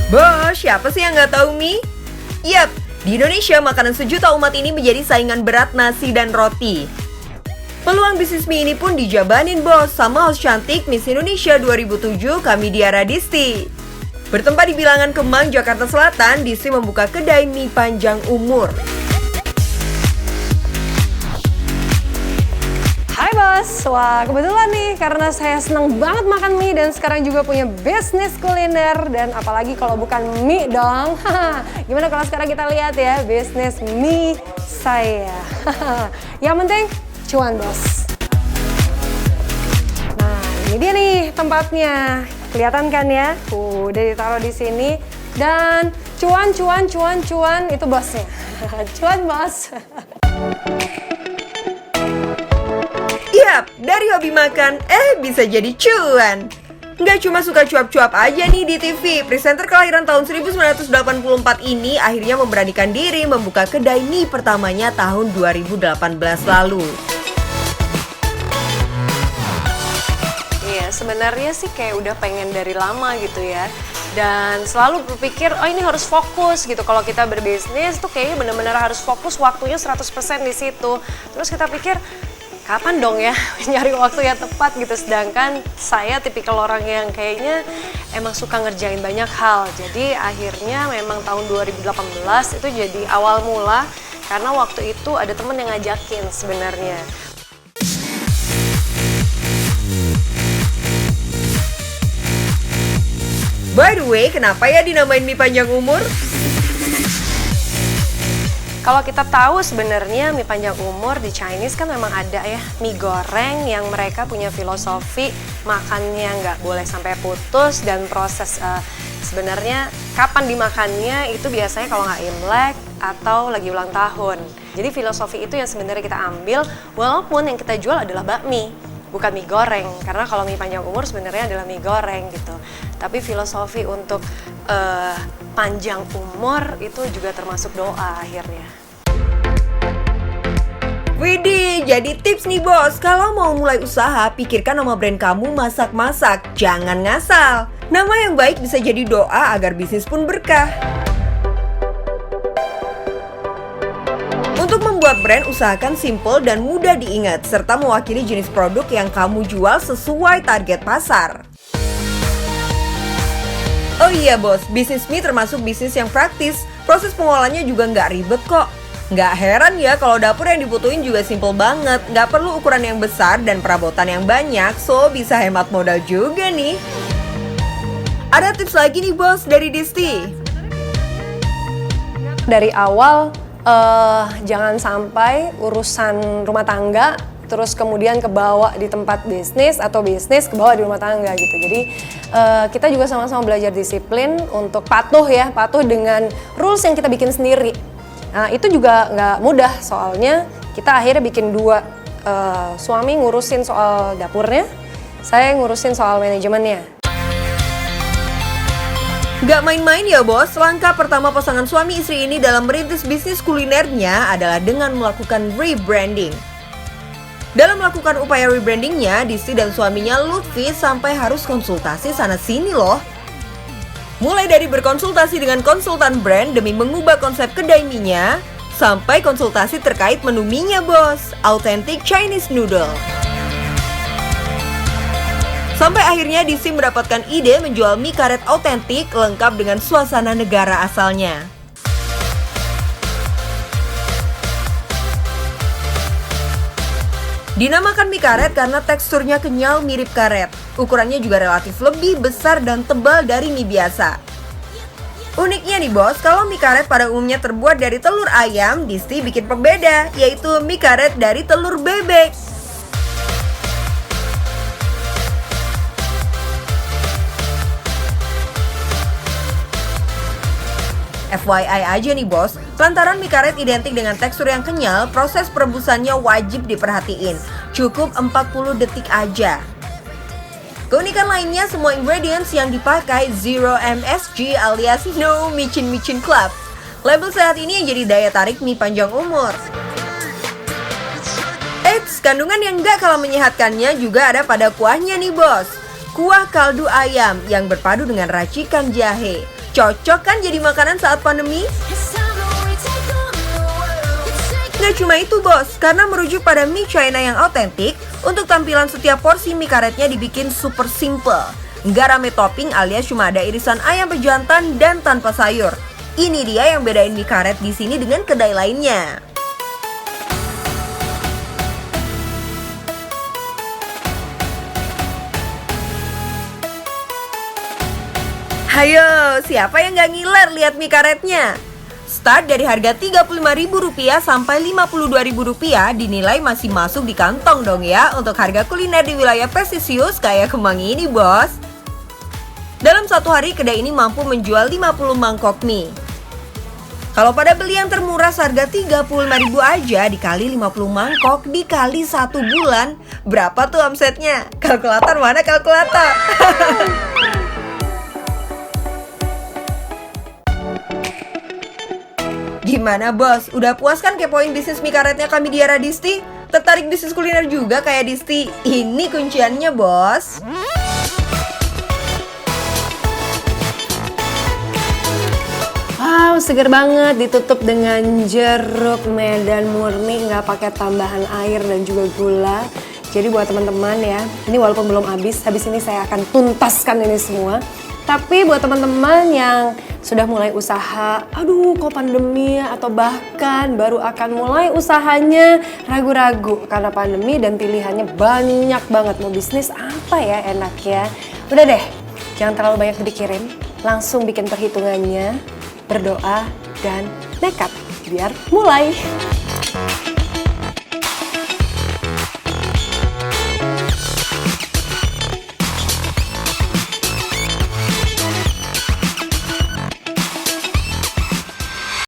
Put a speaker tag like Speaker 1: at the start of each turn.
Speaker 1: Bos, siapa sih yang nggak tahu mie? Yap, di Indonesia makanan sejuta umat ini menjadi saingan berat nasi dan roti. Peluang bisnis mie ini pun dijabanin bos sama host cantik Miss Indonesia 2007 Kamidia Radisti. Bertempat di Bilangan Kemang, Jakarta Selatan, Disti membuka kedai mie panjang umur.
Speaker 2: Hai bos, wah kebetulan nih karena saya senang banget makan mie dan sekarang juga punya bisnis kuliner dan apalagi kalau bukan mie dong. Gimana kalau sekarang kita lihat ya bisnis mie saya. Yang penting cuan bos. Nah ini dia nih tempatnya, kelihatan kan ya? Udah ditaruh di sini dan cuan itu bosnya. Cuan bos.
Speaker 1: Yap, dari hobi makan, bisa jadi cuan. Nggak cuma suka cuap-cuap aja nih di TV, presenter kelahiran tahun 1984 ini akhirnya memberanikan diri membuka kedai mie pertamanya tahun 2018 lalu.
Speaker 2: Iya, sebenarnya sih kayak udah pengen dari lama gitu ya. Dan selalu berpikir, oh ini harus fokus gitu. Kalau kita berbisnis tuh kayaknya benar-benar harus fokus waktunya 100% di situ. Terus kita pikir, kapan dong ya nyari waktu yang tepat gitu. Sedangkan saya tipikal orang yang kayaknya emang suka ngerjain banyak hal. Jadi akhirnya memang tahun 2018 itu jadi awal mula karena waktu itu ada temen yang ngajakin sebenarnya.
Speaker 1: By the way, kenapa ya dinamain mie panjang umur?
Speaker 2: Kalau kita tahu sebenarnya mie panjang umur di Chinese kan memang ada ya mie goreng yang mereka punya filosofi makannya nggak boleh sampai putus dan proses sebenarnya kapan dimakannya itu biasanya kalau nggak Imlek atau lagi ulang tahun. Jadi filosofi itu yang sebenarnya kita ambil walaupun yang kita jual adalah bakmi, bukan mie goreng. Karena kalau mie panjang umur sebenarnya adalah mie goreng gitu. Tapi filosofi untuk panjang umur itu juga termasuk doa akhirnya.
Speaker 1: Widih, jadi tips nih bos, kalau mau mulai usaha, pikirkan nama brand kamu masak-masak, jangan ngasal. Nama yang baik bisa jadi doa agar bisnis pun berkah. Untuk membuat brand, usahakan simple dan mudah diingat, serta mewakili jenis produk yang kamu jual sesuai target pasar. Oh iya bos, bisnis mie termasuk bisnis yang praktis, proses pengolahannya juga nggak ribet kok. Nggak heran ya kalau dapur yang dibutuhin juga simple banget, nggak perlu ukuran yang besar dan perabotan yang banyak, so bisa hemat modal juga nih. Ada tips lagi nih bos dari Disti.
Speaker 2: Dari awal jangan sampai urusan rumah tangga terus kemudian kebawa di tempat bisnis atau bisnis kebawa di rumah tangga gitu. Jadi kita juga sama-sama belajar disiplin untuk patuh dengan rules yang kita bikin sendiri. Nah itu juga nggak mudah soalnya kita akhirnya bikin dua, suami ngurusin soal dapurnya, saya ngurusin soal manajemennya.
Speaker 1: Gak main-main ya bos, langkah pertama pasangan suami istri ini dalam merintis bisnis kulinernya adalah dengan melakukan rebranding. Dalam melakukan upaya rebrandingnya, Disti dan suaminya Lutfi sampai harus konsultasi sana-sini loh. Mulai dari berkonsultasi dengan konsultan brand demi mengubah konsep kedai mie-nya, sampai konsultasi terkait menu mie-nya bos, Authentic Chinese Noodle. Sampai akhirnya Disti mendapatkan ide menjual mie karet autentik lengkap dengan suasana negara asalnya. Dinamakan mie karet karena teksturnya kenyal mirip karet. Ukurannya juga relatif lebih besar dan tebal dari mie biasa. Uniknya nih bos, kalau mie karet pada umumnya terbuat dari telur ayam, Disti bikin pembeda, yaitu mie karet dari telur bebek. FYI aja nih bos, lantaran mie karet identik dengan tekstur yang kenyal, proses perebusannya wajib diperhatiin. Cukup 40 detik aja. Keunikan lainnya, semua ingredients yang dipakai zero MSG alias no micin-micin club. Label sehat ini yang jadi daya tarik mie panjang umur. Eits, kandungan yang gak kalah menyehatkannya juga ada pada kuahnya nih bos. Kuah kaldu ayam yang berpadu dengan racikan jahe. Cocok kan jadi makanan saat pandemi? Nggak cuma itu bos, karena merujuk pada mie China yang autentik, untuk tampilan setiap porsi mie karetnya dibikin super simple. Nggak rame topping alias cuma ada irisan ayam pejantan dan tanpa sayur. Ini dia yang bedain mie karet di sini dengan kedai lainnya. Hayo, siapa yang nggak ngiler lihat mie karetnya? Start dari harga Rp35.000 sampai Rp52.000 dinilai masih masuk di kantong dong ya untuk harga kuliner di wilayah prestisius kayak Kemang ini bos. Dalam satu hari kedai ini mampu menjual 50 mangkok mie. Kalau pada beli yang termurah seharga Rp35.000 aja dikali 50 mangkok dikali 1 bulan, berapa tuh omsetnya? Kalkulator mana kalkulator? Gimana bos? Udah puas kan kepoin bisnis mie karetnya kami di Disti? Tertarik bisnis kuliner juga kayak Disti? Ini kunciannya bos.
Speaker 2: Wow, seger banget, ditutup dengan jeruk Medan murni, nggak pakai tambahan air dan juga gula. Jadi buat teman-teman ya, ini walaupun belum habis ini saya akan tuntaskan ini semua. Tapi buat teman-teman yang sudah mulai usaha, aduh kok pandemi ya, atau bahkan baru akan mulai usahanya, ragu-ragu karena pandemi dan pilihannya banyak banget, mau bisnis apa ya enaknya. Udah deh, jangan terlalu banyak dipikirin, langsung bikin perhitungannya, berdoa, dan nekat biar mulai.